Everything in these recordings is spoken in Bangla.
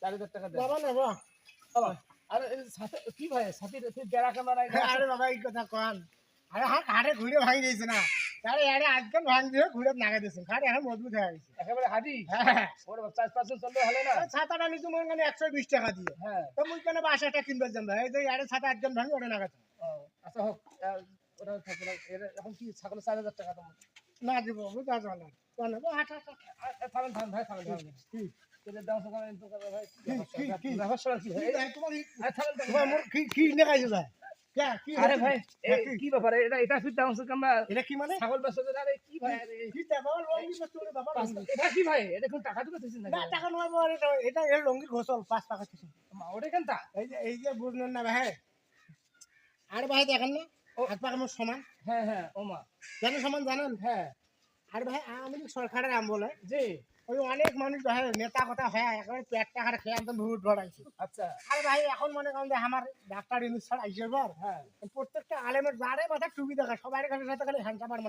4000 টাকা দেন বাবা নেব বাবা আরে সাথে কি ভাই সাথে তুই বেড়া ক্যামেরা আরে বাবা এই কথা কন আরে হ্যাঁ কাঠে ঘুরে ভাঙি দিয়েছে না আরে আরে আজকাল ভাঙ দিয়ে ঘুরে নাগা দিয়েছে কাঠে এখন মজবুত হয়ে গেছে একেবারে হাজি হ্যাঁ ওরে 4% চললে হলো না ছাতাটা নিচে মনে করেন 120 টাকা দিয়ে হ্যাঁ তো মুই কেন বাসাটা কিনবে যাম ভাই এই যে আরে ছাতা একজন ভাঙি ওটা নাগা আচ্ছা হোক ওটা থাকবে না এখন কি ছাগলের 4000 টাকা তোমার না দিব বুঝা যাবে না কোন হাট হাট থামেন থামেন ভাই থামেন থামেন কি তোদের দাম সকালে ইনফো করবে ভাই কি ব্যবসা কি হয় তোমার থামেন তোমার মোর কি নেগাইছো ভাই কে কি আরে ভাই কি ব্যাপার এটা ফির দাম আমরা এটা কি মানে ছাগল বেচতে আরে কি ভাই আরে কি টাকা লঙ্গি বস্তু রে বাবা এটা কি ভাই এটা কোন টাকা দিতে দিছিস না না টাকা নয় এটা এর লঙ্গি ঘোষল 5 টাকা কিছু ওটা কেন তা এই যে বুঝলেন না ভাই আরে ভাই দেখেন না হাত পা আমার সমান হ্যাঁ হ্যাঁ ওমা কেন সমান জানেন হ্যাঁ আরে ভাই আমি সরকারের আম বলে জি ওই অনেক মানুষ ভাই নেতা কথা হয় একেবারে পেট টাকার খেয়ে একদম ভুট ভরাইছে আচ্ছা আরে ভাই এখন মনে করেন যে আমার ডাক্তার ইউনিট ছাড়া আইসে পর হ্যাঁ প্রত্যেকটা আলেমের যারে মাথা টুপি দেখা সবাই কাছে সাথে খালি হ্যান্ডসাবার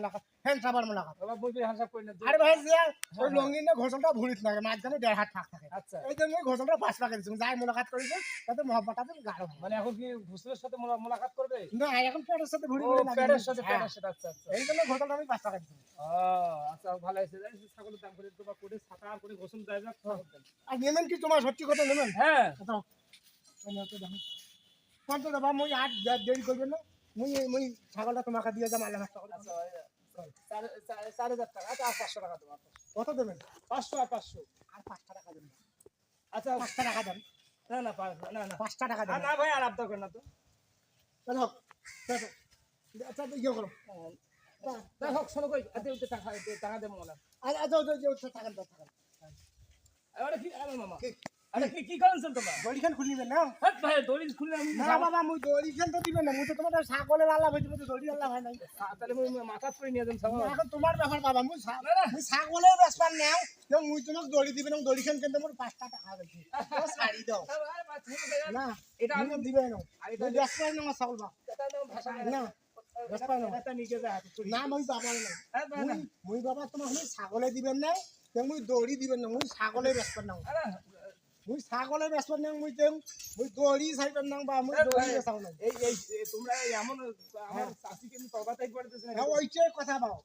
মোলাকাত বাবা বুঝবি হাসাব করি না আরে ভাই যে ওই লঙ্গিন ঘোষণটা ভুলিত লাগে মাঝখানে 1.5 হাত থাক থাকে আচ্ছা এই জন্য ঘোষণটা 5 টাকা দিচ্ছি যাই মোলাকাত করেছে তাতে মহব্বতটা গাঢ় হয় মানে এখন কি ঘুষের সাথে মোলাকাত করবে না এখন পেটের সাথে ভুড়ি ও ভুড়ি লাগে পেটের সাথে আচ্ছা আচ্ছা এই জন্য ঘোষণটা আমি 5 টাকা দিচ্ছি ও আচ্ছা ভালো আছে ছাগলের দাম করে তো বা করে ছাতা আর করে গোসল দেয় না আর নেবেন কি তোমার সত্যি কথা নেবেন হ্যাঁ কোনটা দেবা মুই আর দেরি করবেন না মুই ছাগলটা তোমাকে দিয়ে যাম আল্লাহ আচ্ছা 4000 টাকা আচ্ছা আর 500 টাকা দেবো কত দেবেন 500 আর 500 আর 5 টাকা দেবেন আচ্ছা 5 টাকা দেন না না না না 5 টাকা দেন না ভাই আর আবদার করেন না তো চল হোক আচ্ছা তো ইয়ে করো তাই হোক শোনো কই টাকা দেবো মনে আচ্ছা টাকা আরে কি আরে মামা আরে কি করেন তোমরা দড়িখান খুলিবেন না হ্যাঁ ভাই দড়ি খুলে আমি না বাবা মুই দড়িখান তো দিবেন না মুই তো তোমার ছাগলের আল্লাহ হইছে তো দড়ি আল্লাহ হয় নাই তাহলে মুই মাথা করে নিয়ে যাম ছাগল এখন তোমার ব্যাপার বাবা মুই ছাগলের ব্যাপার নাও তো মুই তোমাকে দড়ি দিবেন দড়িখান কিন্তু মোর 5 টাকা হইছে তো ছাড়ি দাও না এটা আমি দিবেন না তুই ব্যাপার না আমার ছাগল বাপ ভাষা না ব্যাপার না এটা নিয়ে যায় না মুই বাবা না মুই বাবা তোমার ছাগলে দিবেন না মুই দড়ি দিবেন না মুই ছাগলের ব্যাপার না মুই ছাগলের ব্যাপার না মুই দড়ি চাইবেন না বা মুই দড়ি বেচাও না এই তোমরা এমন আমার চাষি কিন্তু তরবাতাই করে দিছ না ওইটাই কথা বাও